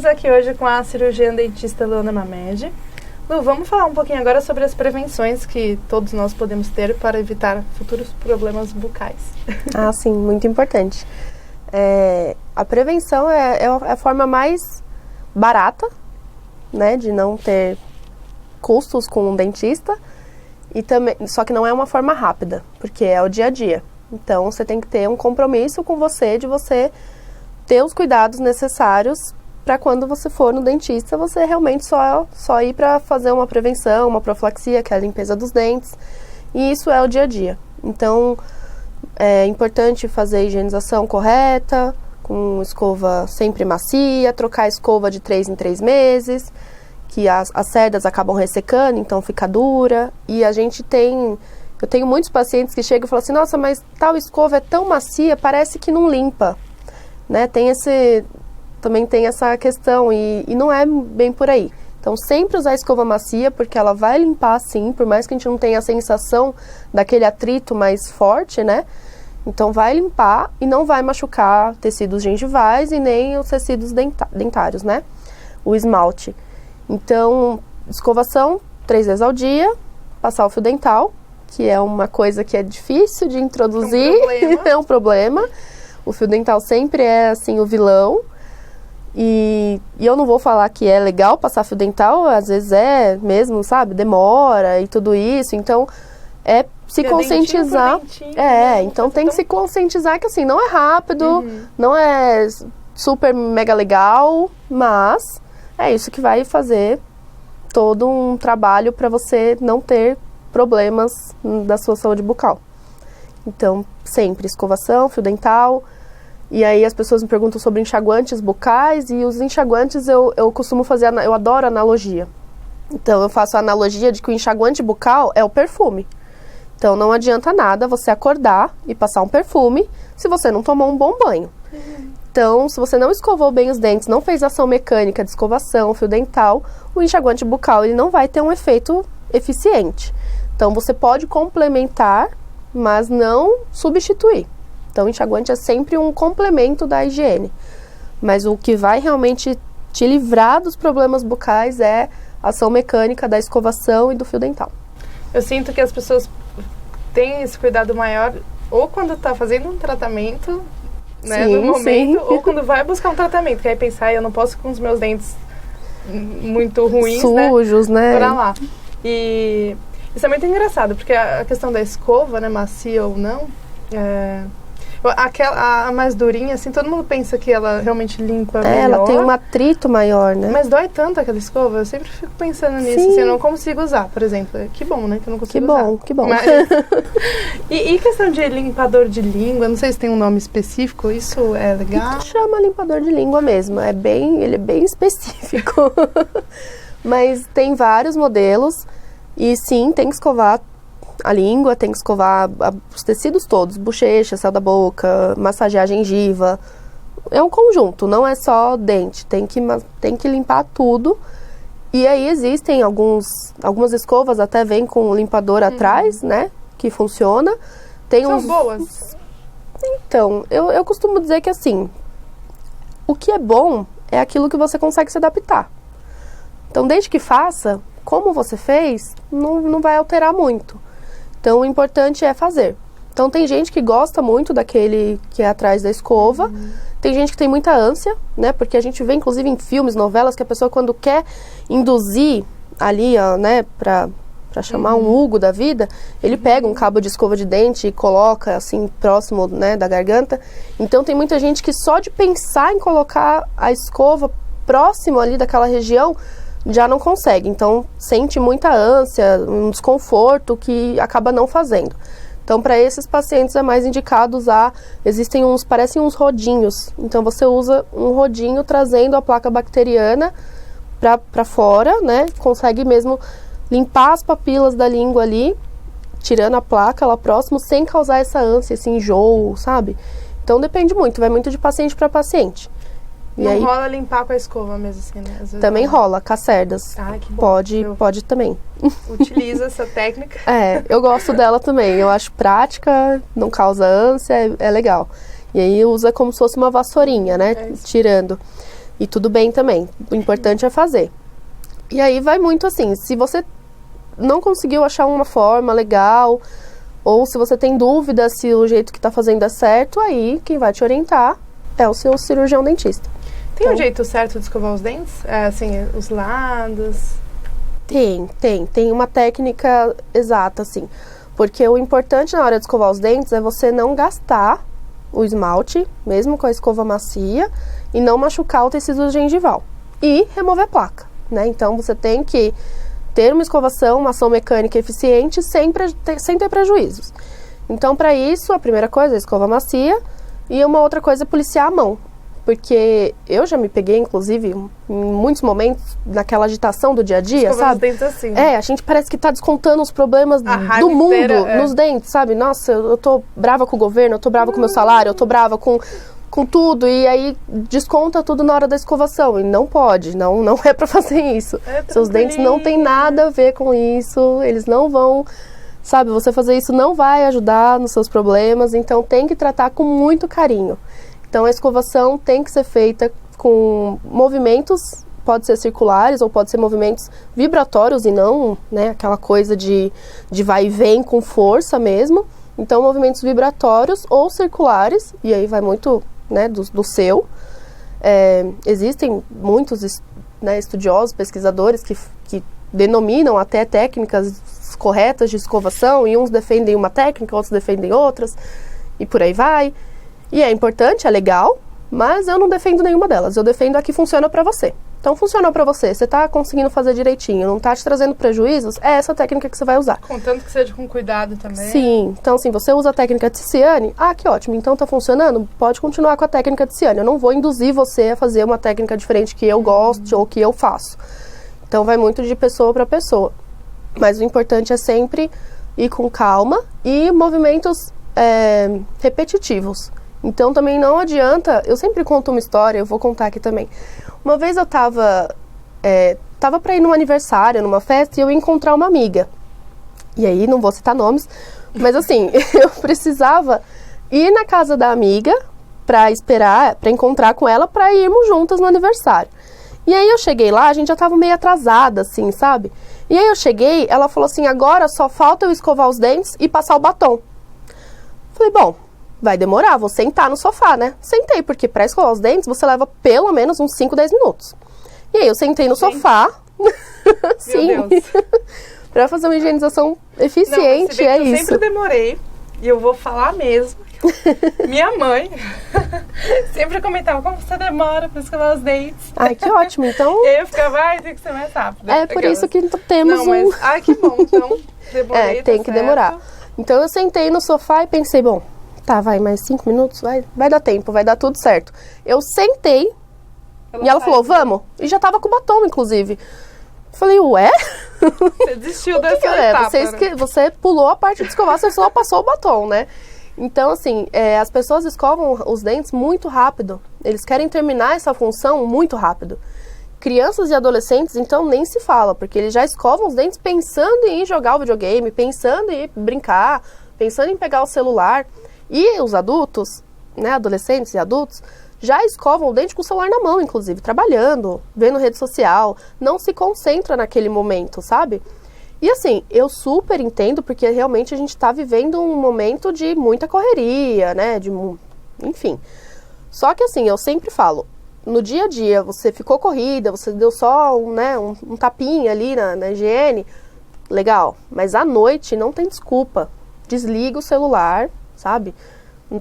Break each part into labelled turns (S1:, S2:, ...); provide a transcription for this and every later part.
S1: Estamos aqui hoje com a cirurgiã dentista Luana Mamede. Lu, vamos falar um pouquinho agora sobre as prevenções que todos nós podemos ter para evitar futuros problemas bucais.
S2: Ah, sim, muito importante. A prevenção é a forma mais barata, né, de não ter custos com um dentista, e também, só que não é uma forma rápida, porque é o dia a dia. Então, você tem que ter um compromisso com você, de você ter os cuidados necessários para quando você for no dentista, você realmente só ir para fazer uma prevenção, uma profilaxia, que é a limpeza dos dentes, e isso é o dia a dia. Então, é importante fazer a higienização correta, com escova sempre macia, trocar a escova de 3 em 3 meses, que as cerdas acabam ressecando, então fica dura. E eu tenho muitos pacientes que chegam e falam assim, nossa, mas tal escova é tão macia, parece que não limpa, né? Também tem essa questão e não é bem por aí. Então, sempre usar a escova macia, porque ela vai limpar sim, por mais que a gente não tenha a sensação daquele atrito mais forte, né? Então, vai limpar e não vai machucar tecidos gengivais e nem os tecidos dentários, né? O esmalte. Então, escovação 3 vezes ao dia, passar o fio dental, que é uma coisa que é difícil de introduzir, é um problema. O fio dental sempre é, assim, o vilão. E eu não vou falar que é legal passar fio dental, às vezes é mesmo, sabe? Demora e tudo isso. Então, é se conscientizar. Então tem que se conscientizar que, assim, não é rápido, não é super mega legal, mas é isso que vai fazer todo um trabalho para você não ter problemas da sua saúde bucal. Então, sempre escovação, fio dental. E aí as pessoas me perguntam sobre enxaguantes bucais, e os enxaguantes eu costumo fazer, eu adoro analogia. Então eu faço a analogia de que o enxaguante bucal é o perfume. Então não adianta nada você acordar e passar um perfume se você não tomou um bom banho. Então, se você não escovou bem os dentes, não fez ação mecânica de escovação, fio dental, o enxaguante bucal ele não vai ter um efeito eficiente. Então você pode complementar, mas não substituir. Então, o enxaguante é sempre um complemento da higiene. Mas o que vai realmente te livrar dos problemas bucais é a ação mecânica da escovação e do fio dental.
S1: Eu sinto que as pessoas têm esse cuidado maior ou quando está fazendo um tratamento, né, no momento, ou quando vai buscar um tratamento. Que aí pensar, eu não posso ir com os meus dentes muito ruins,
S2: sujos, né?
S1: Pra lá. E isso é muito engraçado, porque a questão da escova, né, macia ou não, a mais durinha, assim, todo mundo pensa que ela realmente limpa melhor.
S2: Ela tem um atrito maior, né?
S1: Mas dói tanto aquela escova, eu sempre fico pensando nisso, assim, eu não consigo usar, por exemplo. Que bom, né, que eu não consigo usar.
S2: Que bom.
S1: Mas, e questão de limpador de língua, não sei se tem um nome específico, isso é legal?
S2: Chama limpador de língua mesmo, ele é bem específico. Mas tem vários modelos, e sim, tem que escovar a língua, tem que escovar os tecidos todos, bochecha, céu da boca, massagear a gengiva. É um conjunto, não é só dente, tem que limpar tudo. E aí existem algumas escovas até vêm com o limpador atrás, né, que funciona.
S1: São boas?
S2: Então, eu costumo dizer que, assim, o que é bom é aquilo que você consegue se adaptar. Então, desde que faça, como você fez, não vai alterar muito. Então, o importante é fazer. Então, tem gente que gosta muito daquele que é atrás da escova. Tem gente que tem muita ânsia, né? Porque a gente vê, inclusive, em filmes, novelas, que a pessoa, quando quer induzir ali, ó, né, pra chamar um Hugo da vida, ele pega um cabo de escova de dente e coloca, assim, próximo, né, da garganta. Então, tem muita gente que só de pensar em colocar a escova próximo ali daquela região, já não consegue, então sente muita ânsia, um desconforto que acaba não fazendo. Então, para esses pacientes é mais indicado usar, existem parecem uns rodinhos, então você usa um rodinho trazendo a placa bacteriana para fora, né, consegue mesmo limpar as papilas da língua ali, tirando a placa lá próximo, sem causar essa ânsia, esse enjoo, sabe? Então, depende muito, vai muito de paciente para paciente.
S1: E não aí, rola limpar com a escova mesmo, assim, né? Às vezes
S2: também rola, com as cerdas.
S1: Ah, que bom.
S2: Pode também.
S1: Utiliza essa técnica.
S2: Eu gosto dela também. Eu acho prática, não causa ânsia, é legal. E aí usa como se fosse uma vassourinha, né? Tirando. E tudo bem também. O importante é fazer. E aí vai muito assim, se você não conseguiu achar uma forma legal, ou se você tem dúvida se o jeito que está fazendo é certo, aí quem vai te orientar é o seu cirurgião dentista.
S1: Tem um jeito certo de escovar os dentes? Assim, os lados?
S2: Tem uma técnica exata, assim. Porque o importante na hora de escovar os dentes é você não gastar o esmalte, mesmo com a escova macia, e não machucar o tecido gengival. E remover a placa, né? Então, você tem que ter uma escovação, uma ação mecânica eficiente sem ter prejuízos. Então, para isso, a primeira coisa é a escova macia, e uma outra coisa é policiar a mão. Porque eu já me peguei, inclusive, em muitos momentos, naquela agitação do dia a dia,
S1: escovando
S2: sabe?
S1: os dentes assim.
S2: A gente parece que tá descontando os problemas do mundo inteira, nos dentes, sabe? Nossa, eu tô brava com o governo, eu tô brava com o meu salário, eu tô brava com tudo. E aí desconta tudo na hora da escovação. E não pode, não é pra fazer isso. Seus dentes não tem nada a ver com isso, eles não vão... Sabe, você fazer isso não vai ajudar nos seus problemas, então tem que tratar com muito carinho. Então, a escovação tem que ser feita com movimentos, pode ser circulares ou pode ser movimentos vibratórios e não, né, aquela coisa de vai e vem com força mesmo. Então, movimentos vibratórios ou circulares, e aí vai muito, né, do seu. Existem muitos, né, estudiosos, pesquisadores que denominam até técnicas corretas de escovação, e uns defendem uma técnica, outros defendem outras, e por aí vai. E é importante, é legal, mas eu não defendo nenhuma delas. Eu defendo a que funciona pra você. Então, funcionou pra você, você tá conseguindo fazer direitinho, não tá te trazendo prejuízos, é essa técnica que você vai usar.
S1: Contanto que seja com cuidado também.
S2: Sim, então assim, você usa a técnica Tiziane, que ótimo, então tá funcionando, pode continuar com a técnica Tiziane. Eu não vou induzir você a fazer uma técnica diferente que eu goste ou que eu faço. Então, vai muito de pessoa pra pessoa. Mas o importante é sempre ir com calma e movimentos repetitivos. Então, também não adianta... Eu sempre conto uma história, eu vou contar aqui também. Uma vez eu tava pra ir num aniversário, numa festa, e eu ia encontrar uma amiga. E aí, não vou citar nomes, mas assim, eu precisava ir na casa da amiga pra encontrar com ela, pra irmos juntas no aniversário. E aí, eu cheguei lá, a gente já tava meio atrasada, assim, sabe? E aí, eu cheguei, ela falou assim, agora só falta eu escovar os dentes e passar o batom. Falei, bom... Vai demorar, vou sentar no sofá, né? Sentei, porque pra escovar os dentes, você leva pelo menos uns 5, 10 minutos. E aí, eu sentei no sofá. Sim.
S1: Meu Deus.
S2: Pra fazer uma higienização eficiente,
S1: não,
S2: é
S1: eu
S2: isso.
S1: Eu sempre demorei, e eu vou falar mesmo. Minha mãe sempre comentava, como você demora pra escovar os dentes.
S2: Ai, que ótimo, então...
S1: E aí eu ficava, tem que ser mais rápido.
S2: É por isso que temos
S1: Ai, que bom, então demorei.
S2: Tem que demorar. Então, eu sentei no sofá e pensei, bom... Tá, vai mais 5 minutos, vai dar tempo, vai dar tudo certo. Eu sentei e ela falou, vamos. E já tava com batom, inclusive. Falei, ué?
S1: Você desistiu dessa etapa,
S2: Você pulou a parte de escovar, você só passou o batom, né? Então, assim, as pessoas escovam os dentes muito rápido. Eles querem terminar essa função muito rápido. Crianças e adolescentes, então, nem se fala, porque eles já escovam os dentes pensando em jogar o videogame, pensando em brincar, pensando em pegar o celular. E os adultos, né, adolescentes e adultos, já escovam o dente com o celular na mão, inclusive, trabalhando, vendo rede social, não se concentra naquele momento, sabe? E assim, eu super entendo, porque realmente a gente tá vivendo um momento de muita correria, né, enfim. Só que assim, eu sempre falo, no dia a dia, você ficou corrida, você deu só um tapinha ali na higiene, legal, mas à noite não tem desculpa, desliga o celular, sabe?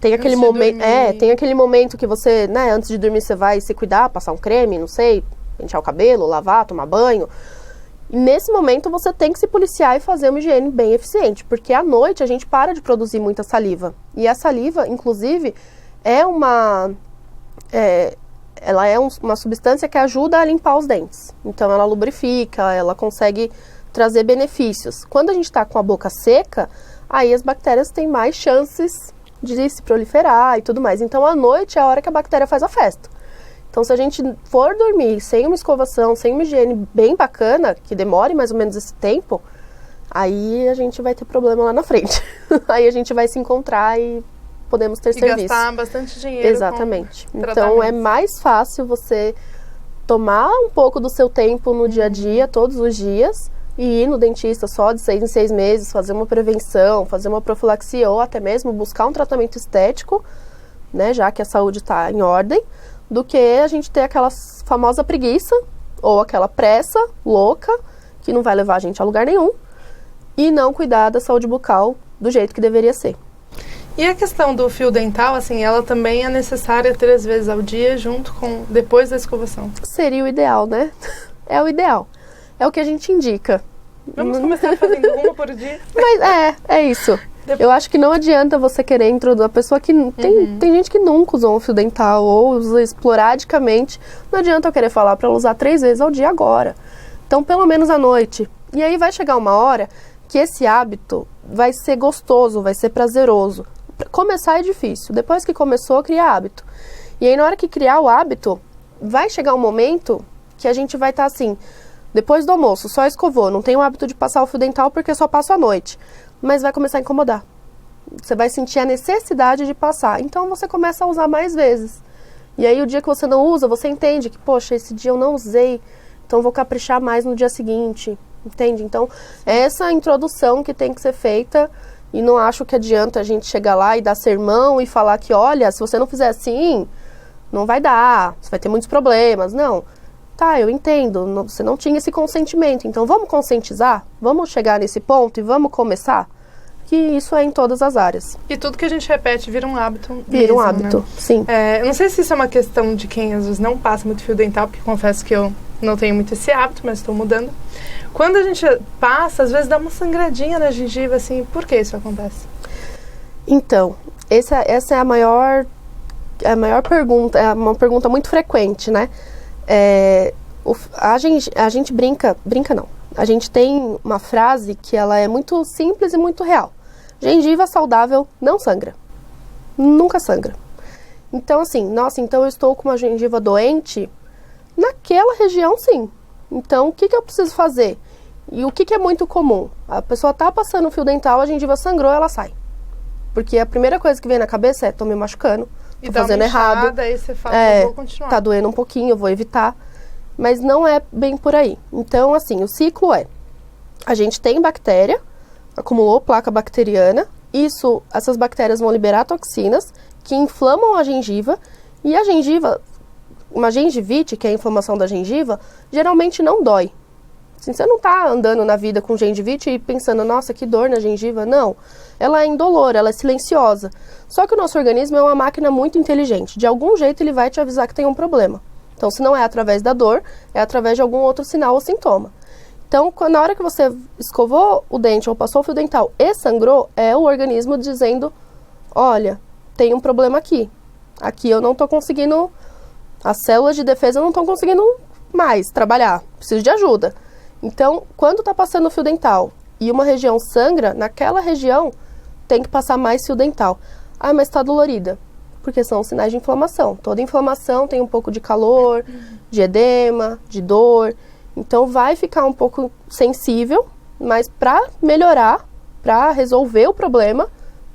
S2: Tem aquele momento, tem aquele momento que você, né, antes de dormir você vai se cuidar, passar um creme, não sei, pentear o cabelo, lavar, tomar banho. E nesse momento você tem que se policiar e fazer uma higiene bem eficiente, porque à noite a gente para de produzir muita saliva. E a saliva, inclusive, uma substância que ajuda a limpar os dentes. Então ela lubrifica, ela consegue trazer benefícios. Quando a gente está com a boca seca, aí as bactérias têm mais chances de se proliferar e tudo mais. Então, à noite é a hora que a bactéria faz a festa. Então, se a gente for dormir sem uma escovação, sem uma higiene bem bacana, que demore mais ou menos esse tempo, aí a gente vai ter problema lá na frente. Aí a gente vai se encontrar e podemos ter serviço.
S1: E gastar bastante dinheiro.
S2: Exatamente. Então, é mais fácil você tomar um pouco do seu tempo no dia a dia, todos os dias, e ir no dentista só de 6 em 6 meses, fazer uma prevenção, fazer uma profilaxia ou até mesmo buscar um tratamento estético, né, já que a saúde está em ordem, do que a gente ter aquela famosa preguiça ou aquela pressa louca que não vai levar a gente a lugar nenhum e não cuidar da saúde bucal do jeito que deveria ser.
S1: E a questão do fio dental, assim, ela também é necessária 3 vezes ao dia junto com depois da escovação?
S2: Seria o ideal, né? É o ideal. É o que a gente indica.
S1: Vamos começar fazendo uma por dia?
S2: Mas é isso. Eu acho que não adianta você querer introduzir a pessoa que... Tem gente que nunca usou um fio dental ou usa esporadicamente. Não adianta eu querer falar para ela usar 3 vezes ao dia agora. Então, pelo menos à noite. E aí vai chegar uma hora que esse hábito vai ser gostoso, vai ser prazeroso. Começar é difícil. Depois que começou, cria hábito. E aí, na hora que criar o hábito, vai chegar um momento que a gente vai estar assim... Depois do almoço, só escovou. Não tem o hábito de passar o fio dental porque só passo à noite. Mas vai começar a incomodar. Você vai sentir a necessidade de passar. Então, você começa a usar mais vezes. E aí, o dia que você não usa, você entende que, poxa, esse dia eu não usei. Então, vou caprichar mais no dia seguinte. Entende? Então, é essa introdução que tem que ser feita. E não acho que adianta a gente chegar lá e dar sermão e falar que, olha, se você não fizer assim, não vai dar. Você vai ter muitos problemas. Não. Tá, eu entendo, você não tinha esse consentimento, então vamos conscientizar? Vamos chegar nesse ponto e vamos começar? Que isso é em todas as áreas.
S1: E tudo que a gente repete vira um hábito.
S2: Vira um hábito,
S1: né?
S2: Sim.
S1: Eu não sei se isso é uma questão de quem às vezes não passa muito fio dental, porque confesso que eu não tenho muito esse hábito, mas estou mudando. Quando a gente passa, às vezes dá uma sangradinha na gengiva, assim, por que isso acontece?
S2: Então, essa é a maior pergunta, é uma pergunta muito frequente, né? A gente brinca não. A gente tem uma frase que ela é muito simples e muito real. Gengiva saudável não sangra. Nunca sangra. Então, assim, nossa, então eu estou com uma gengiva doente? Naquela região, sim. Então, o que eu preciso fazer? E o que é muito comum? A pessoa tá passando o fio dental, a gengiva sangrou, ela sai. Porque a primeira coisa que vem na cabeça é, tô me machucando. Tô fazendo errado.
S1: Aí você fala, eu vou continuar.
S2: Tá doendo um pouquinho, eu vou evitar. Mas não é bem por aí. Então, assim, o ciclo a gente tem bactéria, acumulou placa bacteriana, essas bactérias vão liberar toxinas que inflamam a gengiva, e a gengiva, uma gengivite, que é a inflamação da gengiva, geralmente não dói. Assim, você não tá andando na vida com gengivite e pensando, nossa, que dor na gengiva. Não. Ela é indolor, ela é silenciosa. Só que o nosso organismo é uma máquina muito inteligente. De algum jeito ele vai te avisar que tem um problema. Então, se não é através da dor, é através de algum outro sinal ou sintoma. Então, na hora que você escovou o dente ou passou o fio dental e sangrou, é o organismo dizendo, olha, tem um problema aqui. Aqui eu não tô conseguindo, as células de defesa não estão conseguindo mais trabalhar. Preciso de ajuda. Então, quando tá passando o fio dental e uma região sangra, naquela região tem que passar mais fio dental. Ah, mas tá dolorida. Porque são sinais de inflamação. Toda inflamação tem um pouco de calor, de edema, de dor. Então, vai ficar um pouco sensível, mas para melhorar, para resolver o problema,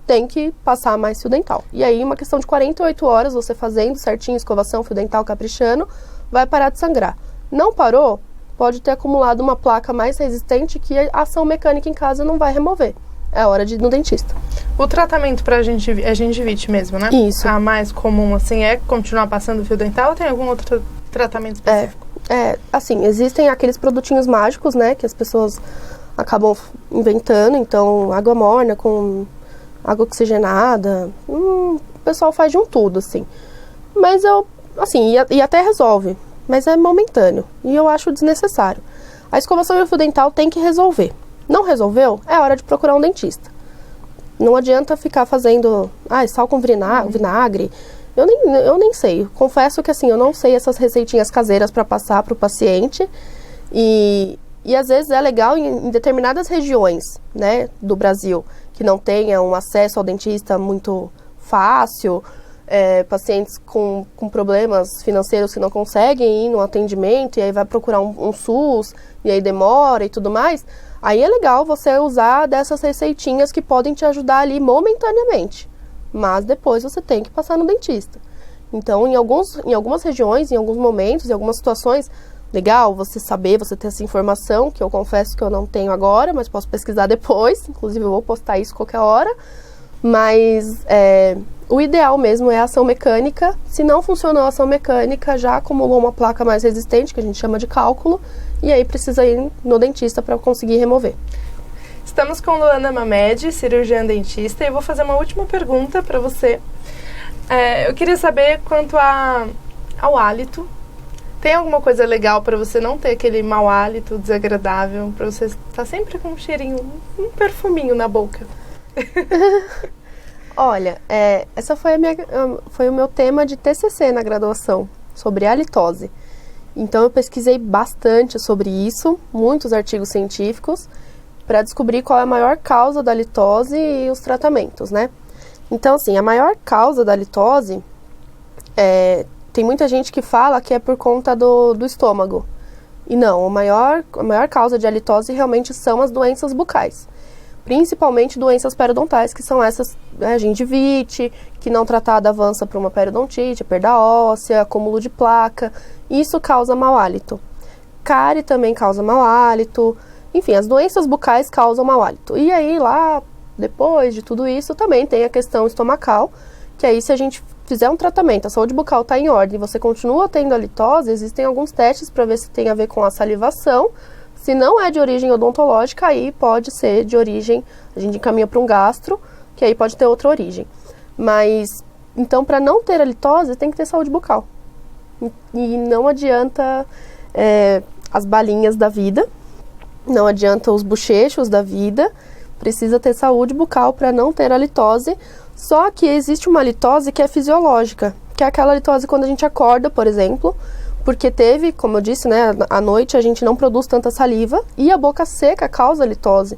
S2: tem que passar mais fio dental. E aí, uma questão de 48 horas, você fazendo certinho, escovação, fio dental, caprichando, vai parar de sangrar. Não parou? Pode ter acumulado uma placa mais resistente que a ação mecânica em casa não vai remover. É hora de ir no dentista.
S1: O tratamento para gengivite mesmo, né?
S2: Isso.
S1: A mais comum, assim, é continuar passando fio dental ou tem algum outro tratamento específico?
S2: Assim, existem aqueles produtinhos mágicos, né, que as pessoas acabam inventando. Então, água morna com água oxigenada. O pessoal faz de um tudo, assim. Mas e até resolve. Mas é momentâneo. E eu acho desnecessário. A escovação e o fio dental tem que resolver. Não resolveu? É hora de procurar um dentista. Não adianta ficar fazendo sal com vinagre. Eu nem sei. Confesso que assim, eu não sei essas receitinhas caseiras para passar para o paciente. E às vezes é legal em determinadas regiões, né, do Brasil, que não tenha um acesso ao dentista muito fácil, pacientes com problemas financeiros que não conseguem ir no atendimento, e aí vai procurar um SUS, e aí demora e tudo mais. Aí é legal você usar dessas receitinhas que podem te ajudar ali momentaneamente. Mas depois você tem que passar no dentista. Então, em algumas regiões, em alguns momentos, em algumas situações, legal você saber, você ter essa informação, que eu confesso que eu não tenho agora, mas posso pesquisar depois. Inclusive, eu vou postar isso qualquer hora. Mas o ideal mesmo é a ação mecânica. Se não funcionou a ação mecânica, já acumulou uma placa mais resistente, que a gente chama de cálculo, e aí precisa ir no dentista para conseguir remover.
S1: Estamos com Luana Mamed, cirurgiã dentista, e eu vou fazer uma última pergunta para você. Eu queria saber quanto ao hálito. Tem alguma coisa legal para você não ter aquele mau hálito desagradável, para você estar sempre com um cheirinho, um perfuminho na boca?
S2: Olha, essa foi o meu tema de TCC na graduação, sobre halitose. Então eu pesquisei bastante sobre isso, muitos artigos científicos, para descobrir qual é a maior causa da halitose e os tratamentos, né? Então, assim, a maior causa da halitose, tem muita gente que fala que é por conta do estômago. E não, a maior causa de halitose realmente são as doenças bucais. Principalmente doenças periodontais, que são essas, gengivite, que não tratada avança para uma periodontite, perda óssea, acúmulo de placa. Isso causa mau hálito. Cárie também causa mau hálito. Enfim, as doenças bucais causam mau hálito. E aí, lá, depois de tudo isso, também tem a questão estomacal, que aí se a gente fizer um tratamento, a saúde bucal está em ordem, você continua tendo halitose, existem alguns testes para ver se tem a ver com a salivação. Se não é de origem odontológica, aí pode ser de origem, a gente encaminha para um gastro, que aí pode ter outra origem. Mas, então, para não ter halitose, tem que ter saúde bucal. E não adianta as balinhas da vida, não adianta os bochechos da vida, precisa ter saúde bucal para não ter halitose. Só que existe uma halitose que é fisiológica, que é aquela halitose quando a gente acorda, por exemplo, porque teve, como eu disse, né, à noite a gente não produz tanta saliva e a boca seca causa halitose.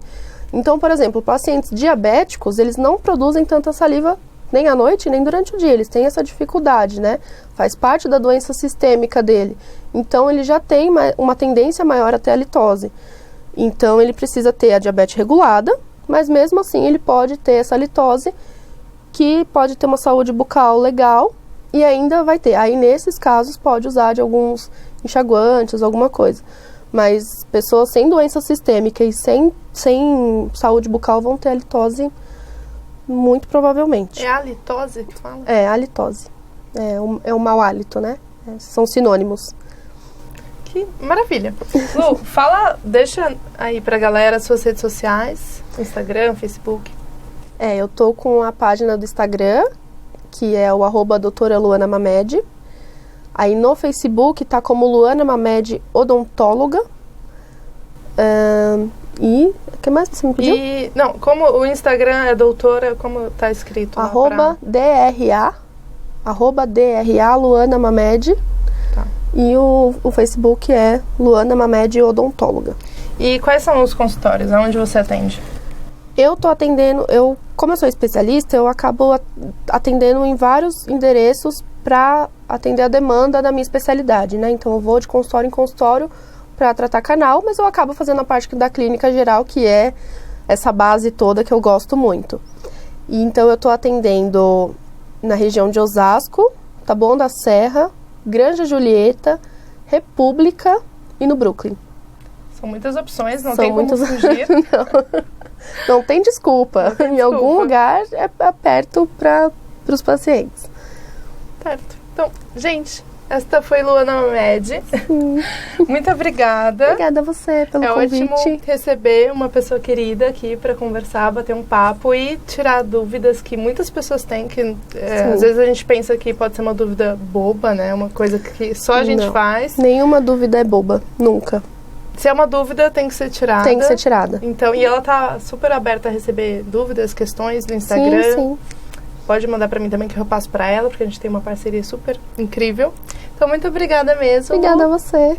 S2: Então, por exemplo, pacientes diabéticos, eles não produzem tanta saliva nem à noite, nem durante o dia. Eles têm essa dificuldade, né? Faz parte da doença sistêmica dele. Então, ele já tem uma tendência maior a ter halitose. Então, ele precisa ter a diabetes regulada, mas mesmo assim ele pode ter essa halitose, que pode ter uma saúde bucal legal, e ainda vai ter. Aí, nesses casos, pode usar de alguns enxaguantes, alguma coisa. Mas pessoas sem doença sistêmica e sem saúde bucal vão ter halitose, muito provavelmente.
S1: É a halitose que fala?
S2: É, halitose. É o mau hálito, né? São sinônimos.
S1: Que maravilha. Lu, deixa aí pra galera suas redes sociais, Instagram, Facebook.
S2: Eu tô com a página do Instagram, que é o @doutora Luana Mamed. Aí no Facebook tá como Luana Mamed Odontóloga. E o que mais você me pediu?
S1: Não, como o Instagram é doutora, como tá escrito? @DRA Luana Mamed. Tá. E o Facebook é Luana Mamed Odontóloga. E quais são os consultórios? Aonde você atende?
S2: Eu tô atendendo, como eu sou especialista, eu acabo atendendo em vários endereços para atender a demanda da minha especialidade, né? Então eu vou de consultório em consultório para tratar canal, mas eu acabo fazendo a parte da clínica geral, que é essa base toda que eu gosto muito. E então eu tô atendendo na região de Osasco, Taboão da Serra, Granja Julieta, República e no Brooklyn.
S1: São muitas opções, não tem como fugir.
S2: Não tem desculpa. Em algum lugar é perto para os pacientes.
S1: Certo. Então, gente, esta foi Luana Mamed. Muito obrigada.
S2: Obrigada a você pelo convite.
S1: É ótimo receber uma pessoa querida aqui para conversar, bater um papo e tirar dúvidas que muitas pessoas têm, que às vezes a gente pensa que pode ser uma dúvida boba, né? Uma coisa que só a gente faz.
S2: Nenhuma dúvida é boba, nunca.
S1: Se é uma dúvida, tem que ser tirada.
S2: Tem que ser tirada.
S1: Então, e ela tá super aberta a receber dúvidas, questões no Instagram.
S2: Sim.
S1: Pode mandar pra mim também, que eu passo pra ela, porque a gente tem uma parceria super incrível. Então, muito obrigada mesmo.
S2: Obrigada a você.